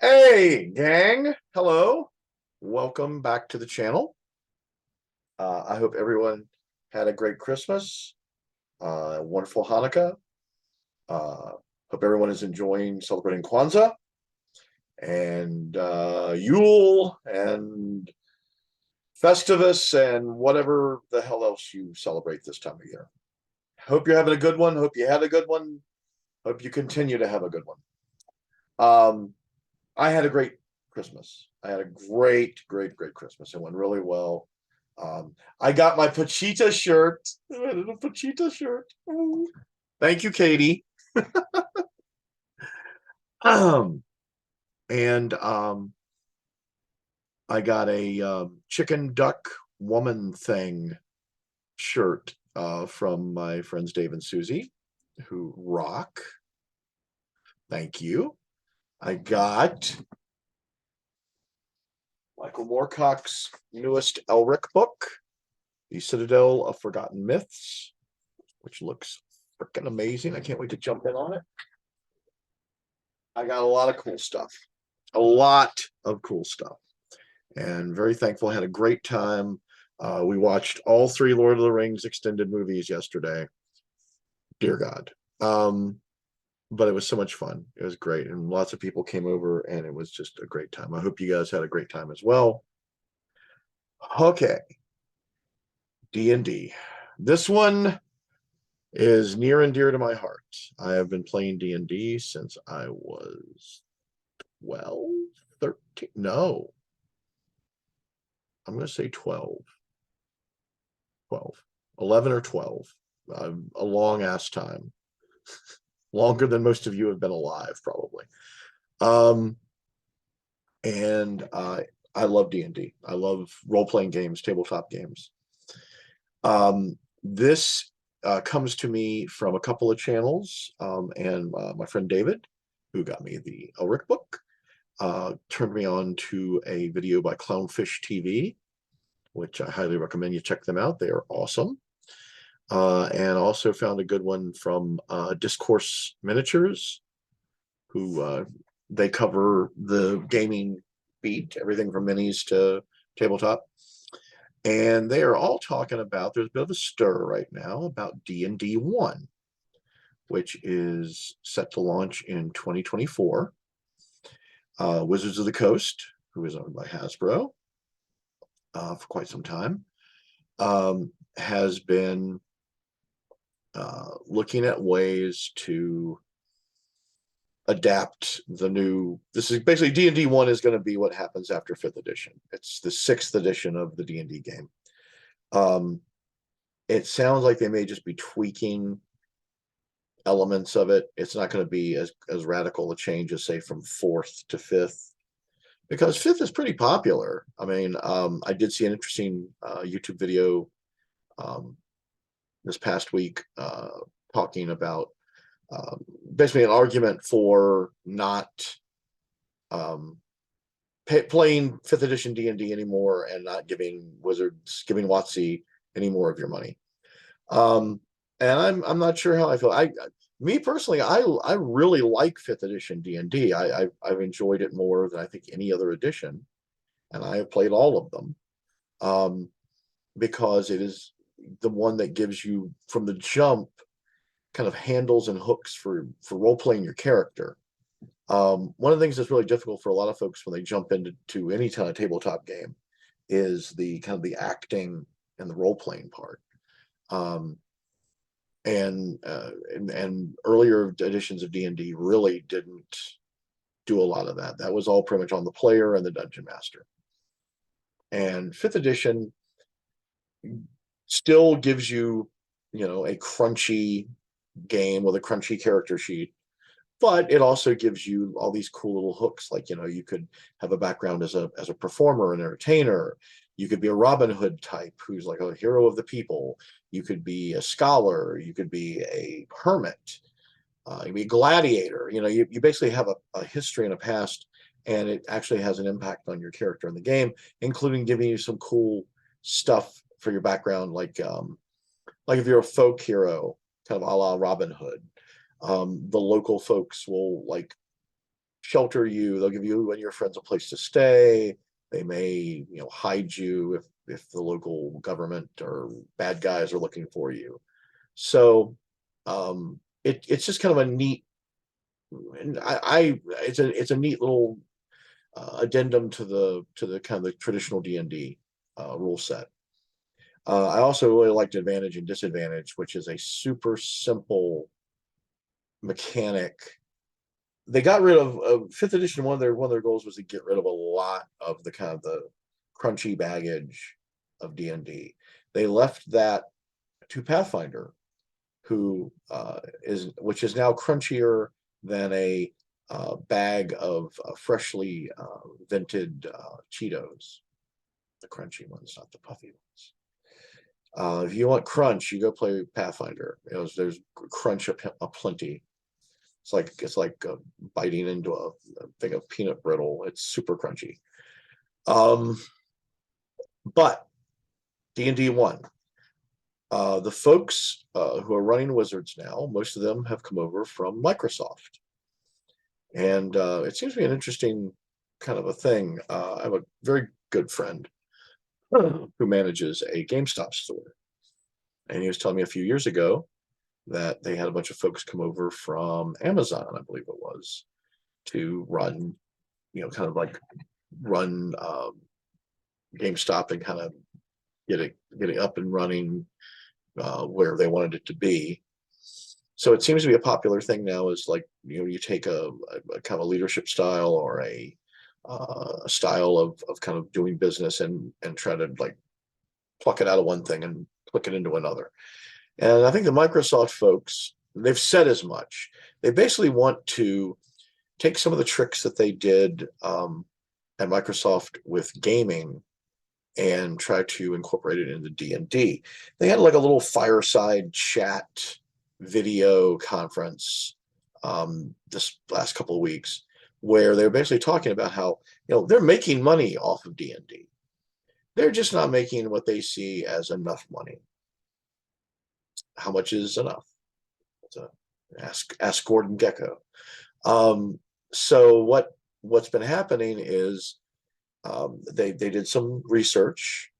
Hey, gang. Hello. Welcome back to the channel. I hope everyone had a great Christmas, wonderful Hanukkah. Hope everyone is enjoying celebrating Kwanzaa and Yule and Festivus and whatever the hell else you celebrate this time of year. Hope you're having a good one. Hope you had a good one. Hope you continue to have a good one. I had a great Christmas. I had a great Christmas. It went really well. I got my Pachita shirt. I had a Pachita shirt. Thank you, Katie. Um, and I got a chicken duck woman thing shirt from my friends Dave and Susie, who rock. Thank you. I got Michael Moorcock's newest Elric book, The Citadel of Forgotten Myths, which looks freaking amazing. I can't wait to jump in on it. I got a lot of cool stuff, a lot of cool stuff, and very thankful. I had a great time. We watched all three Lord of the Rings extended movies yesterday. Dear God. But it was so much fun. It was great. And lots of people came over and it was just a great time. I hope you guys had a great time as well. Okay. D&D. This one is near and dear to my heart. I have been playing D&D since I was 12, 13. No, I'm going to say 12, 11 or 12. A long ass time. Longer than most of you have been alive, probably. And I love D&D. I love role-playing games, tabletop games. This comes to me from a couple of channels, and my friend David, who got me the Elric book, turned me on to a video by Clownfish TV, which I highly recommend you check them out. They are awesome. And also found a good one from Discourse Miniatures, who they cover the gaming beat, everything from minis to tabletop. And they are all talking about, there's a bit of a stir right now about D&D 1, which is set to launch in 2024. Wizards of the Coast, who is owned by Hasbro for quite some time, has been looking at ways to adapt the new. This is basically D&D 1 is going to be what happens after 5th edition. It's the 6th edition of the D&D game. It sounds like they may just be tweaking elements of it. It's not going to be as radical a change as, say, from 4th to 5th, because 5th is pretty popular. I mean, I did see an interesting YouTube video this past week talking about basically an argument for not playing 5th edition D&D anymore and not giving WotC any more of your money. And I'm not sure how I feel. Me personally, I really like 5th edition D&D. I've enjoyed it more than I think any other edition, and I have played all of them because it is the one that gives you from the jump kind of handles and hooks for role playing your character. One of the things that's really difficult for a lot of folks when they jump into any kind of tabletop game is the kind of the acting and the role playing part. And earlier editions of D&D really didn't do a lot of that. That was all pretty much on the player and the dungeon master. And 5th edition still gives you, a crunchy game with a crunchy character sheet, but it also gives you all these cool little hooks. Like, you could have a background as a performer, an entertainer. You could be a Robin Hood type who's like a hero of the people. You could be a scholar. You could be a hermit. You could be a gladiator. You basically have a history and a past, and it actually has an impact on your character in the game, including giving you some cool stuff for your background, like if you're a folk hero, kind of a la Robin Hood. The local folks will shelter you. They'll give you and your friends a place to stay. They may, hide you if the local government or bad guys are looking for you. So it's just kind of a neat, and it's a neat little addendum to the kind of the traditional D&D rule set. I also really liked Advantage and Disadvantage, which is a super simple mechanic. They got rid of fifth edition. One of their goals was to get rid of a lot of the kind of the crunchy baggage of D&D. They left that to Pathfinder, which is now crunchier than a bag of freshly vented Cheetos. The crunchy ones, not the puffy ones. If you want crunch, you go play Pathfinder. There's crunch aplenty. It's like biting into a thing of peanut brittle. It's super crunchy. But D&D 1. The folks who are running Wizards now, most of them have come over from Microsoft. And it seems to be an interesting kind of a thing. I have a very good friend who manages a GameStop store. And he was telling me a few years ago that they had a bunch of folks come over from Amazon, I believe it was, to run, kind of like run GameStop and kind of get it up and running where they wanted it to be. So it seems to be a popular thing now, is like, you take a kind of a leadership style or a style of kind of doing business and try to like pluck it out of one thing and click it into another. And I think the Microsoft folks, they've said as much. They basically want to take some of the tricks that they did at Microsoft with gaming and try to incorporate it into D&D. They had like a little fireside chat video conference this last couple of weeks where they were basically talking about how, they're making money off of D&D. They're just not making what they see as enough money. How much is enough? Ask Gordon Gekko. So what's been happening is they did some research.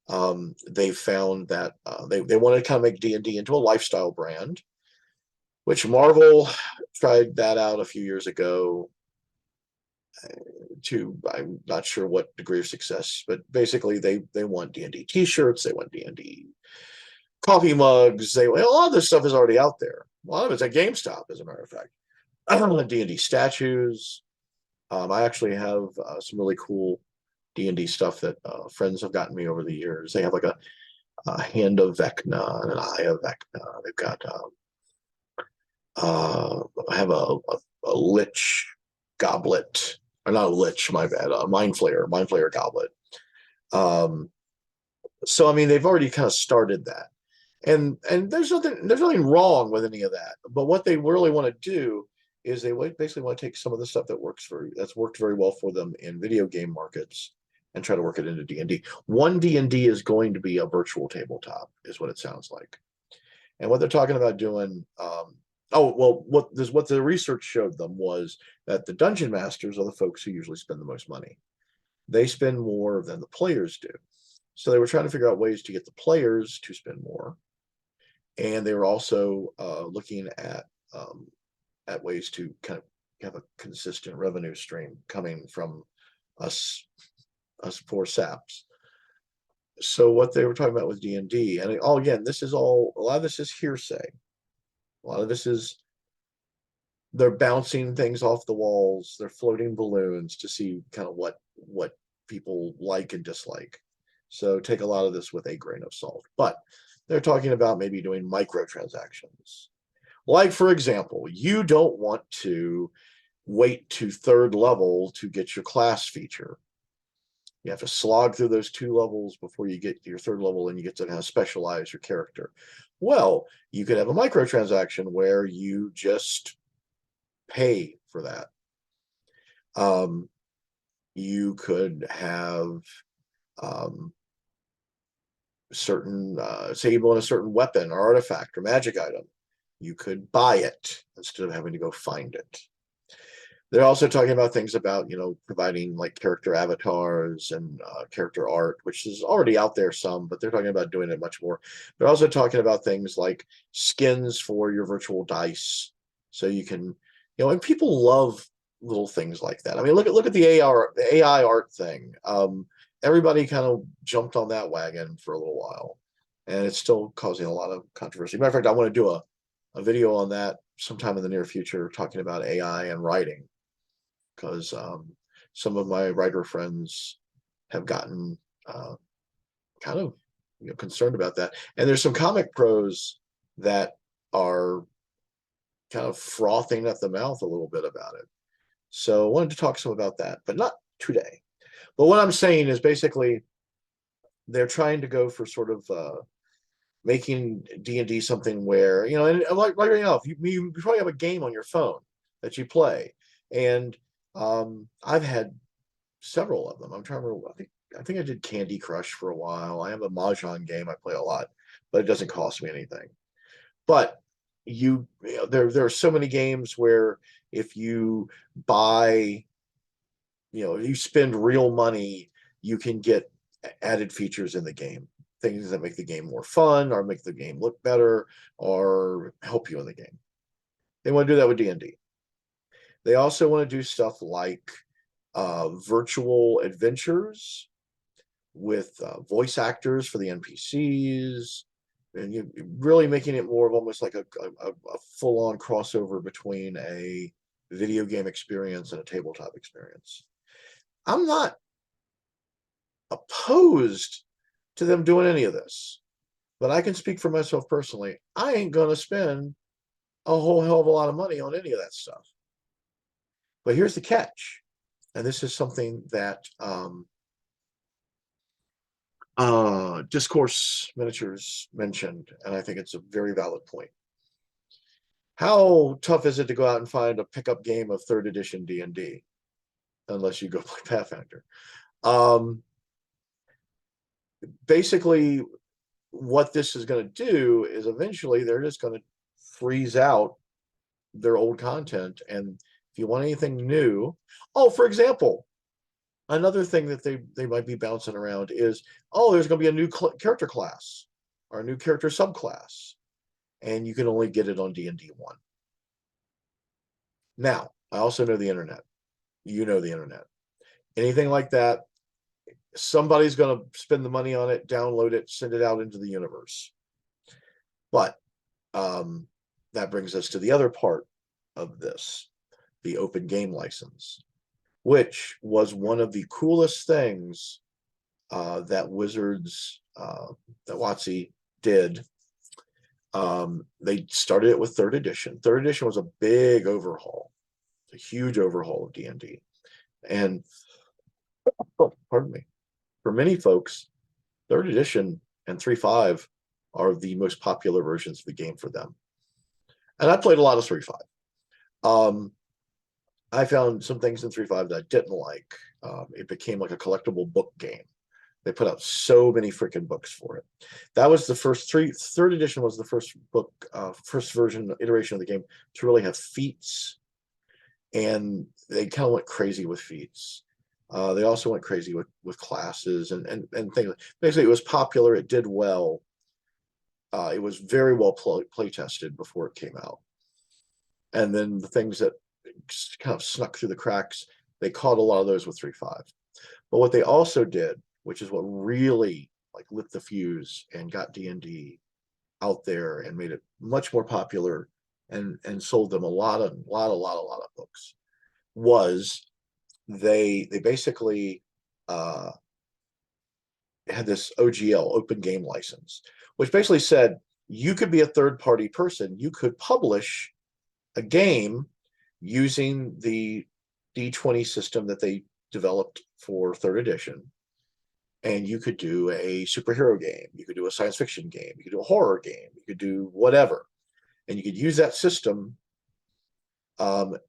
They found that they wanted to kind of make D&D into a lifestyle brand, which Marvel tried that out a few years ago. I'm not sure what degree of success, but basically they want D&D T-shirts, they want D&D coffee mugs. A lot of this stuff is already out there. A lot of it's at GameStop, as a matter of fact. D&D statues. I actually have some really cool D&D stuff that friends have gotten me over the years. They have like a hand of Vecna and an eye of Vecna. They've got I have a lich goblet, or not a lich, my bad, a mind flayer goblet. So I mean, they've already kind of started that, and there's nothing wrong with any of that. But what they really want to do is they basically want to take some of the stuff that's worked very well for them in video game markets and try to work it into D&D. One D&D is going to be a virtual tabletop, is what it sounds like. And what they're talking about doing, what the research showed them was that the dungeon masters are the folks who usually spend the most money. They spend more than the players do. So they were trying to figure out ways to get the players to spend more. And they were also looking at ways to kind of have a consistent revenue stream coming from us poor saps. So what they were talking about with D&D, and again, a lot of this is hearsay. A lot of this is they're bouncing things off the walls, they're floating balloons to see kind of what people like and dislike. So take a lot of this with a grain of salt. But they're talking about maybe doing microtransactions. Like, for example, you don't want to wait to 3rd level to get your class feature. You have to slog through those 2 levels before you get to your 3rd level and you get to kind of specialize your character. Well, you could have a microtransaction where you just pay for that. You could have certain, say you want a certain weapon or artifact or magic item. You could buy it instead of having to go find it. They're also talking about things about, providing like character avatars and character art, which is already out there some, but they're talking about doing it much more. They're also talking about things like skins for your virtual dice, so you can, and people love little things like that. I mean, look at the AI art thing. Everybody kind of jumped on that wagon for a little while, and it's still causing a lot of controversy. Matter of fact, I want to do a video on that sometime in the near future, talking about AI and writing, because some of my writer friends have gotten kind of concerned about that. And there's some comic pros that are kind of frothing at the mouth a little bit about it. So I wanted to talk some about that, but not today. But what I'm saying is basically they're trying to go for sort of making D&D something where, and like right now, if you probably have a game on your phone that you play. And I've had several of them. I'm trying to remember. I think I did Candy Crush for a while. I have a Mahjong game I play a lot, but it doesn't cost me anything. But there are so many games where if you buy, you spend real money, you can get added features in the game, things that make the game more fun or make the game look better or help you in the game. They want to do that with D&D. They also want to do stuff like virtual adventures with voice actors for the NPCs, and you really making it more of almost like a full-on crossover between a video game experience and a tabletop experience. I'm not opposed to them doing any of this, but I can speak for myself personally. I ain't gonna spend a whole hell of a lot of money on any of that stuff. But here's the catch, and this is something that Discourse Miniatures mentioned, and I think it's a very valid point. How tough is it to go out and find a pickup game of 3rd edition D&D, unless you go play Pathfinder? Basically, what this is going to do is eventually they're just going to freeze out their old content. And if you want anything new, for example, another thing that they might be bouncing around is, there's going to be a new character class or a new character subclass, and you can only get it on D&D 1. Now, I also know the internet. You know the internet. Anything like that, somebody's going to spend the money on it, download it, send it out into the universe. But that brings us to the other part of this, the open game license, which was one of the coolest things that Wizards, that WotC did. They started it with 3rd edition. 3rd edition was a big overhaul, a huge overhaul of D&D. And, pardon me, for many folks, 3rd edition and 3.5 are the most popular versions of the game for them. And I played a lot of 3.5. I found some things in 3.5 that I didn't like. It became like a collectible book game. They put out so many freaking books for it. That was the first 3rd edition was the first book, first version, iteration of the game to really have feats. And they kind of went crazy with feats. They also went crazy with classes and things. Basically, it was popular. It did well. It was very well play tested before it came out. And then the things that kind of snuck through the cracks, they caught a lot of those with 3.5. But what they also did, which is what really like lit the fuse and got D&D out there and made it much more popular and sold them a lot of books, was they basically had this OGL, open game license, which basically said you could be a third-party person. You could publish a game using the D20 system that they developed for 3rd edition. And you could do a superhero game. You could do a science fiction game. You could do a horror game. You could do whatever. And you could use that system.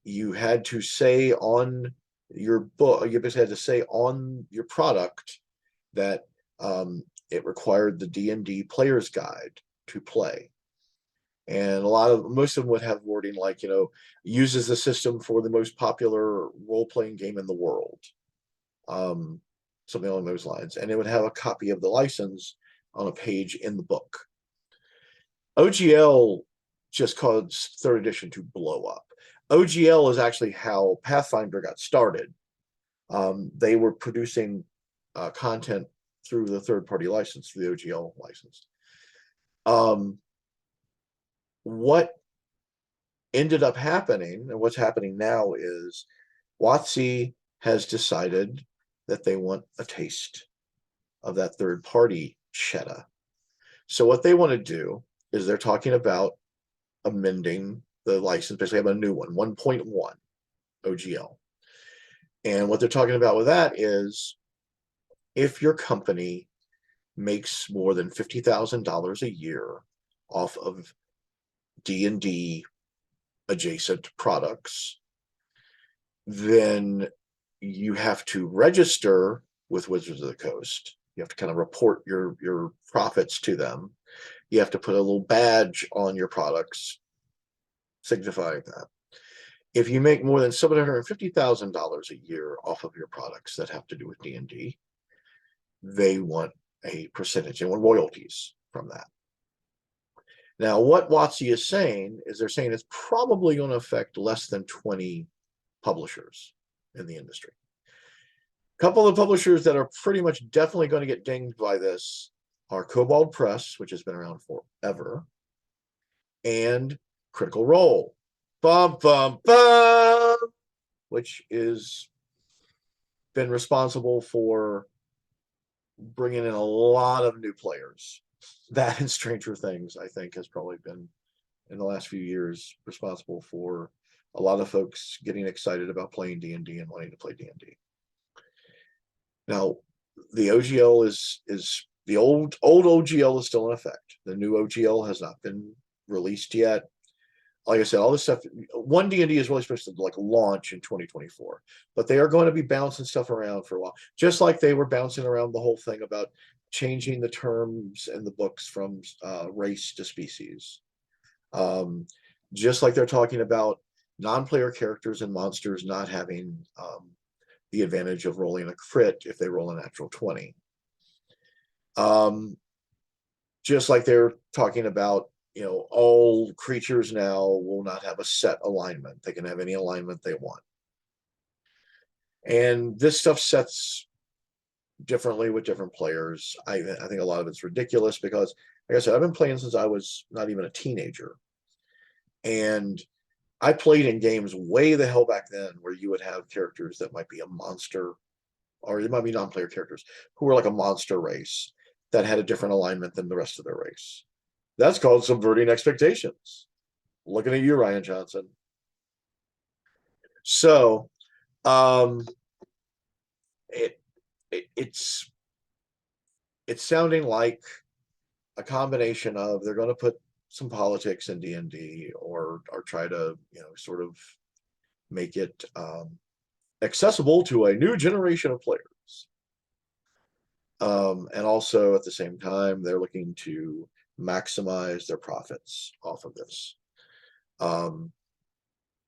You had to say on your book, you basically had to say on your product that it required the D&D player's guide to play. And most of them would have wording like, uses the system for the most popular role-playing game in the world. Something along those lines. And it would have a copy of the license on a page in the book. OGL just caused third edition to blow up. OGL is actually how Pathfinder got started. They were producing content through the third-party license, through the OGL license. What ended up happening, and what's happening now, is WotC has decided that they want a taste of that third-party cheddar. So what they want to do is they're talking about amending the license, basically have a new one, 1.1 OGL. And what they're talking about with that is if your company makes more than $50,000 a year off of D&D adjacent products, then you have to register with Wizards of the Coast. You have to kind of report your profits to them. You have to put a little badge on your products signifying that. If you make more than $750,000 a year off of your products that have to do with D&D, they want a percentage. They want royalties from that. Now, what WotC is saying is they're saying it's probably going to affect less than 20 publishers in the industry. A couple of publishers that are pretty much definitely going to get dinged by this are Kobold Press, which has been around forever, and Critical Role, which is been responsible for bringing in a lot of new players. That and Stranger Things, I think, has probably been, in the last few years, responsible for a lot of folks getting excited about playing D&D and wanting to play D&D. Now, the OGL is the old OGL is still in effect. The new OGL has not been released yet. Like I said, all this stuff, One D&D is really supposed to like launch in 2024, but they are going to be bouncing stuff around for a while, just like they were bouncing around the whole thing about changing the terms in the books from race to species. Just like they're talking about non-player characters and monsters not having the advantage of rolling a crit if they roll a natural 20. Just like they're talking about, all creatures now will not have a set alignment. They can have any alignment they want. And this stuff sets differently with different players. I think a lot of it's ridiculous because, like I said, I've been playing since I was not even a teenager. And I played in games way the hell back then where you would have characters that might be a monster, or they might be non-player characters who were like a monster race that had a different alignment than the rest of their race. That's called subverting expectations. Looking at you, Ryan Johnson. So, it's sounding like a combination of they're going to put some politics in D&D or try to sort of make it accessible to a new generation of players. And also at the same time, they're looking to maximize their profits off of this.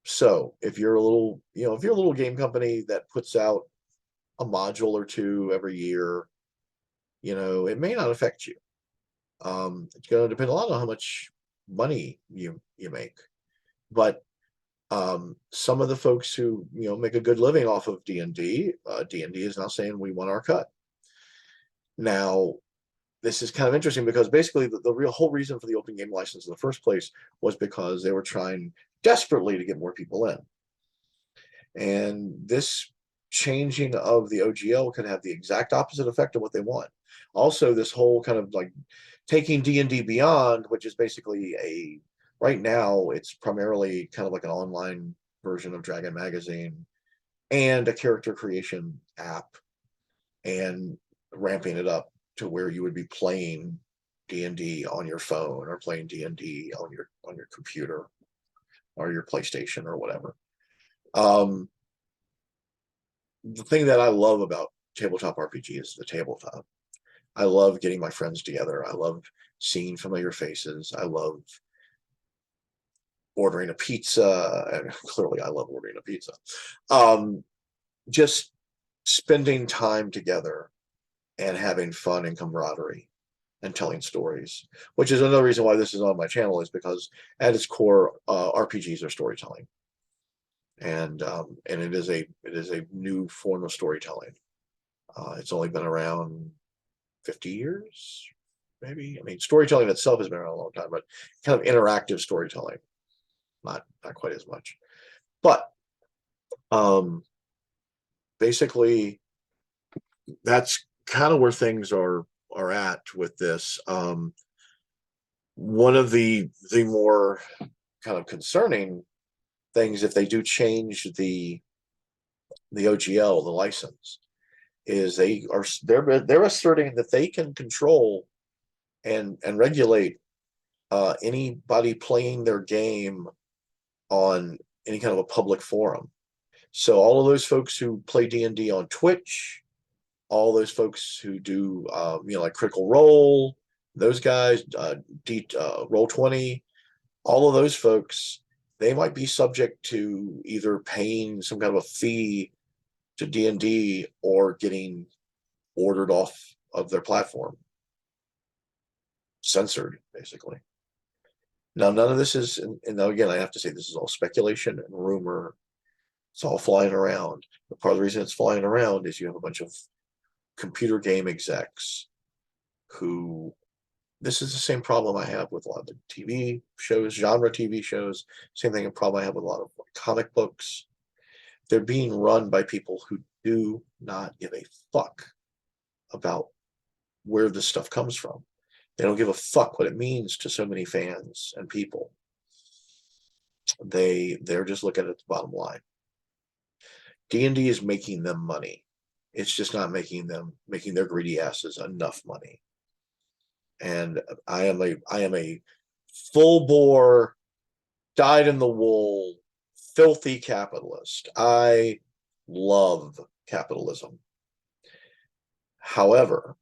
So if you're a little game company that puts out a module or two every year, it may not affect you. It's going to depend a lot on how much money you make. But some of the folks who make a good living off of D&D, D&D is now saying we want our cut. Now, this is kind of interesting because basically the whole reason for the open game license in the first place was because they were trying desperately to get more people in. And this changing of the OGL can have the exact opposite effect of what they want. Also, this whole kind of like taking D&D Beyond, which is basically right now, it's primarily kind of like an online version of Dragon Magazine and a character creation app, and ramping it up to where you would be playing D&D on your phone or playing D&D on your computer or your PlayStation or whatever. The thing that I love about tabletop RPG is the tabletop. I love getting my friends together. I love seeing familiar faces. I love ordering a pizza, and clearly I love ordering a pizza. Um, just spending time together and having fun and camaraderie and telling stories, which is another reason why this is on my channel, is because at its core, RPGs are storytelling, and it is a new form of storytelling. It's only been around 50 years, maybe. I mean, storytelling itself has been around a long time, but kind of interactive storytelling, not quite as much. But basically, that's kind of where things are at with this. One of the more kind of concerning things, if they do change the OGL, the license, is they're asserting that they can control and regulate anybody playing their game on any kind of a public forum. So all of those folks who play D&D on Twitch, all those folks who do like Critical Role, those guys, Roll20, all of those folks, they might be subject to either paying some kind of a fee to D&D or getting ordered off of their platform, censored, basically. Now, none of this is, and again, I have to say, this is all speculation and rumor. It's all flying around. But part of the reason it's flying around is you have a bunch of computer game execs who, this is the same problem I have with a lot of the TV shows, genre TV shows, same thing, a problem I have with a lot of comic books. They're being run by people who do not give a fuck about where this stuff comes from. They don't give a fuck what it means to so many fans and people. They're just looking at the bottom line. D&D is making them money. It's just not making their greedy asses enough money. And I am a full bore, dyed in the wool, filthy capitalist. I love capitalism. However,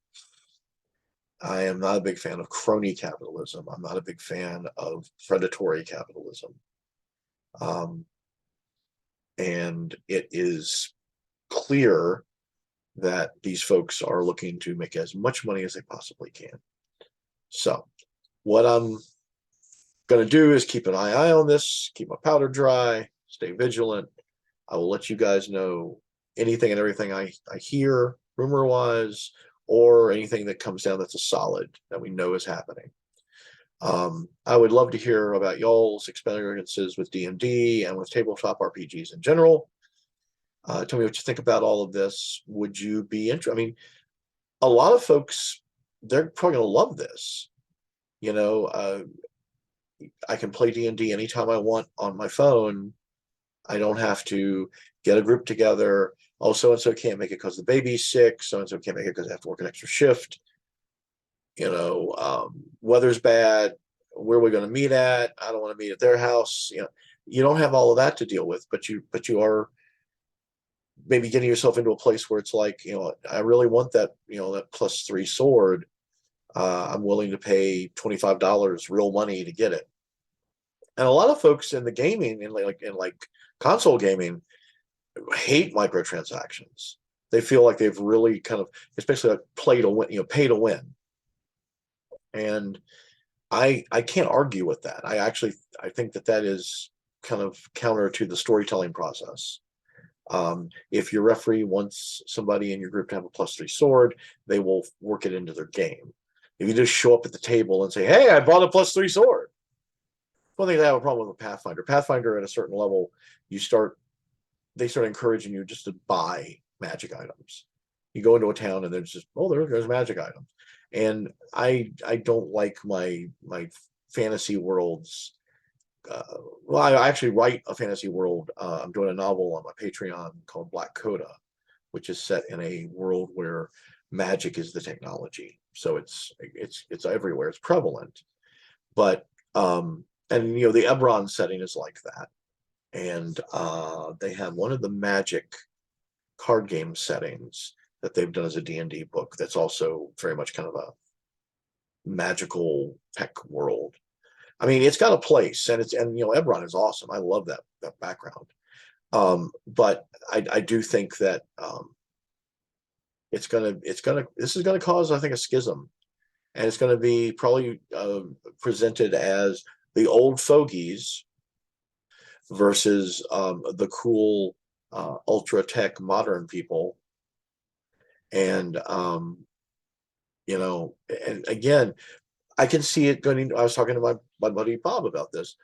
I am not a big fan of crony capitalism. I'm not a big fan of predatory capitalism. And it is clear that these folks are looking to make as much money as they possibly can. So what I'm going to do is keep an eye on this, keep my powder dry, stay vigilant. I will let you guys know anything and everything I hear rumor-wise, or anything that comes down that's a solid that we know is happening. I would love to hear about y'all's experiences with D&D and with tabletop RPGs in general. Tell me what you think about all of this. Would you be interested? I mean, a lot of folks, they're probably going to love this. You know, I can play D&D anytime I want on my phone. I don't have to get a group together. Oh, so-and-so can't make it because the baby's sick. So-and-so can't make it because they have to work an extra shift. You know, weather's bad. Where are we going to meet at? I don't want to meet at their house. You know, you don't have all of that to deal with, but you are maybe getting yourself into a place where it's like, you know, I really want that, you know, that +3 sword. I'm willing to pay $25 real money to get it. And a lot of folks in the gaming, in like console gaming, hate microtransactions. They feel like they've really kind of, especially like play to win, you know, pay to win. And I can't argue with that. I think that is kind of counter to the storytelling process. If your referee wants somebody in your group to have a +3 sword, they will work it into their game. If you just show up at the table and say, "Hey, I bought a +3 sword," one thing I have a problem with Pathfinder. Pathfinder, at a certain level, they start encouraging you just to buy magic items. You go into a town and there's just, oh, there's magic items. And I don't like my fantasy worlds. Well, I actually write a fantasy world. I'm doing a novel on my Patreon called Black Coda, which is set in a world where magic is the technology. So it's everywhere. It's prevalent. But and you know, the Ebron setting is like that. And they have one of the magic card game settings that they've done as a D&D book that's also very much kind of a magical tech world. I mean, it's got a place, and Ebron is awesome. I love that background. But I do think that this is gonna cause, I think, a schism, and it's gonna be probably presented as the old fogies versus the cool ultra tech modern people. And and again, I can see it going. I was talking to my buddy Bob about this.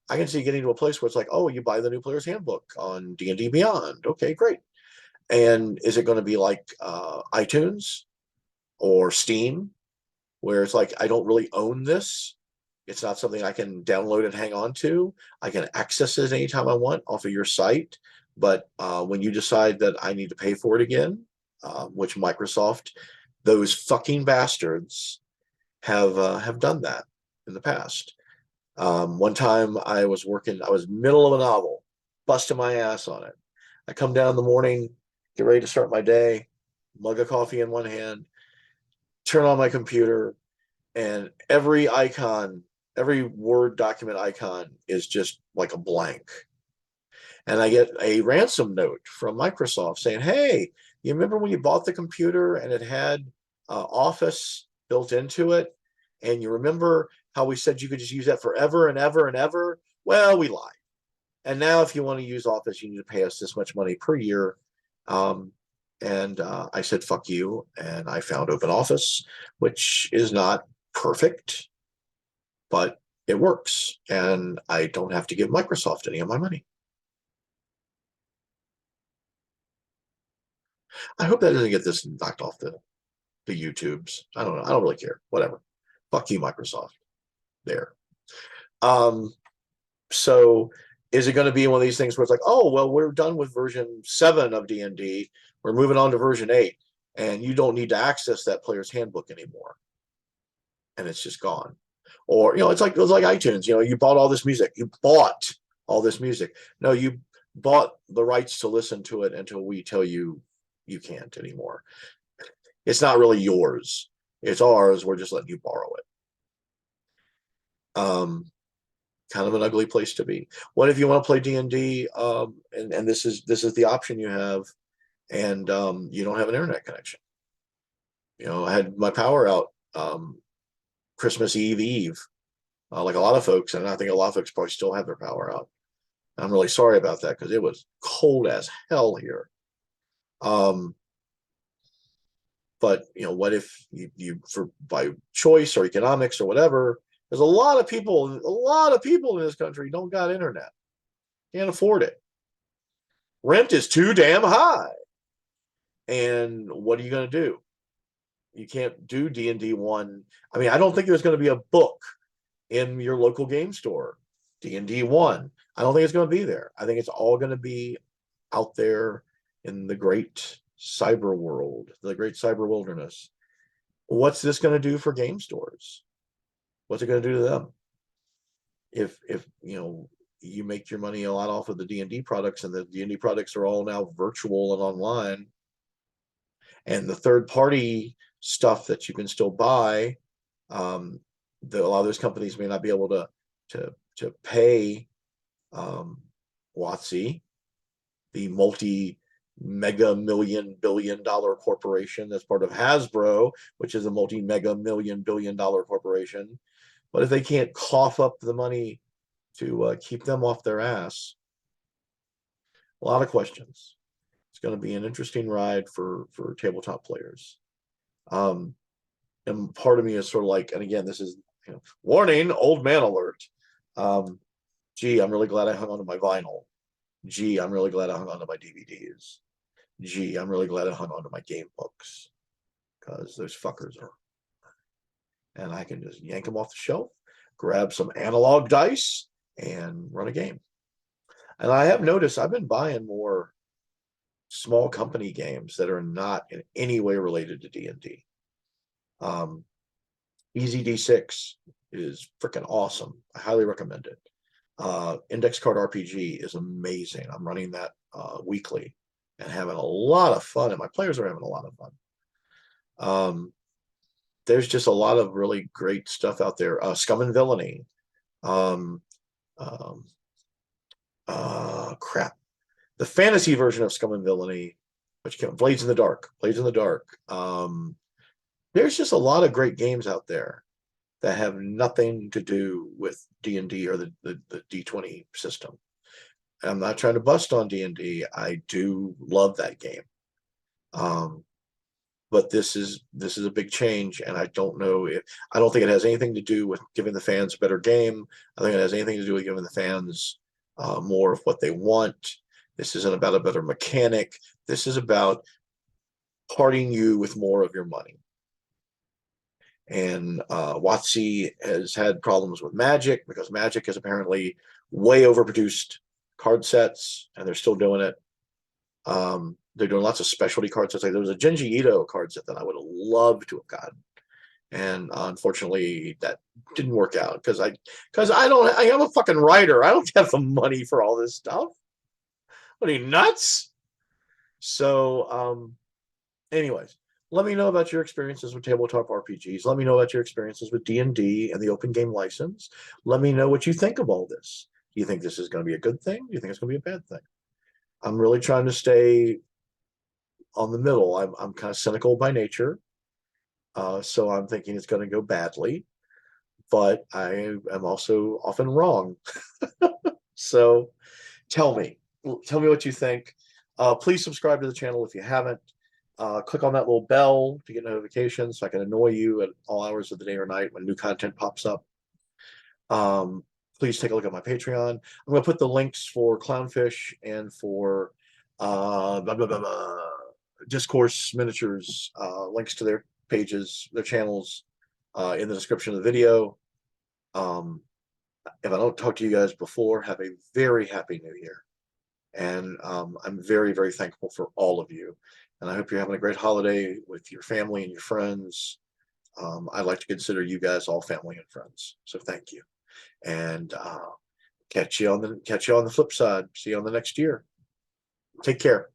I can see getting to a place where it's like, oh, you buy the new player's handbook on D&D Beyond. Okay, great. And is it going to be like iTunes or Steam, where it's like, I don't really own this. It's not something I can download and hang on to. I can access it anytime I want off of your site. But when you decide that I need to pay for it again, which Microsoft, those fucking bastards, have done that in the past. One time I was middle of a novel, busting my ass on it. I come down in the morning, get ready to start my day, mug of coffee in one hand, turn on my computer, and every icon, every Word document icon is just like a blank. And I get a ransom note from Microsoft saying, hey, you remember when you bought the computer and it had Office built into it? And you remember how we said you could just use that forever and ever and ever? Well, we lied. And now if you want to use Office, you need to pay us this much money per year. And I said, fuck you. And I found Open Office, which is not perfect, but it works. And I don't have to give Microsoft any of my money. I hope that doesn't get this knocked off the YouTubes. I don't know. I don't really care. Whatever. Fuck you, Microsoft. There. So is it going to be one of these things where it's like, oh, well, we're done with version 7 of D&D. We're moving on to version 8, and you don't need to access that player's handbook anymore. And it's just gone. Or, it's like iTunes. You bought all this music. You bought all this music. No, you bought the rights to listen to it until we tell you you can't anymore. It's not really yours. It's ours. We're just letting you borrow it. Kind of an ugly place to be. What if you want to play D&D, and this is the option you have, and you don't have an internet connection? I had my power out Christmas Eve, like a lot of folks, and I think a lot of folks probably still have their power out. I'm really sorry about that because it was cold as hell here. But what if you by choice or economics or whatever, there's a lot of people in this country don't got internet, can't afford it. Rent is too damn high. And what are you going to do? You can't do D&D 1. I mean, I don't think there's going to be a book in your local game store, D&D 1. I don't think it's going to be there. I think it's all going to be out there in the great cyber world, the great cyber wilderness. What's this going to do for game stores? What's it going to do to them? If you make your money a lot off of the D&D products, and the D&D products are all now virtual and online, and the third party stuff that you can still buy, a lot of those companies may not be able to pay WotC, the multi-mega billion-dollar corporation that's part of Hasbro, which is a multi-mega billion-dollar corporation. But if they can't cough up the money to keep them off their ass, a lot of questions. It's going to be an interesting ride for tabletop players. And part of me is sort of like, and again, this is warning, old man alert. Gee, I'm really glad I hung on to my vinyl. Gee, I'm really glad I hung on to my DVDs. Gee, I'm really glad I hung on to my game books, because those fuckers are. And I can just yank them off the shelf, grab some analog dice, and run a game. And I have noticed I've been buying more small company games that are not in any way related to D&D. Easy D6 is freaking awesome. I highly recommend it. Index Card RPG is amazing. I'm running that weekly and having a lot of fun, and my players are having a lot of fun. There's just a lot of really great stuff out there. Scum and Villainy, Um, Crap. The fantasy version of Scum and Villainy, which came Blades in the Dark. Blades in the Dark. There's just a lot of great games out there that have nothing to do with D&D or the D20 system. I'm not trying to bust on D&D. I do love that game. But this is a big change, and I don't think it has anything to do with giving the fans a better game. I think it has anything to do with giving the fans more of what they want. This isn't about a better mechanic. This is about parting you with more of your money. And WotC has had problems with Magic because Magic is apparently way overproduced card sets, and they're still doing it. They're doing lots of specialty card sets. Like there was a Genji Ito card set that I would have loved to have gotten, and unfortunately that didn't work out because I am a fucking writer. I don't have the money for all this stuff. What are you, nuts? So, anyways, let me know about your experiences with tabletop RPGs. Let me know about your experiences with D&D and the open game license. Let me know what you think of all this. Do you think this is going to be a good thing? Do you think it's going to be a bad thing? I'm really trying to stay on the middle. I'm kind of cynical by nature, so I'm thinking it's going to go badly, but I am also often wrong. So tell me what you think. Please subscribe to the channel if you haven't. Click on that little bell to get notifications so I can annoy you at all hours of the day or night when new content pops up. Please take a look at my Patreon. I'm going to put the links for Clownfish and for Discourse Miniatures, links to their pages, their channels, in the description of the video. If I don't talk to you guys before, have a very happy new year. And I'm very, very thankful for all of you. And I hope you're having a great holiday with your family and your friends. I like to consider you guys all family and friends. So thank you. And catch you on the flip side. See you on the next year. Take care.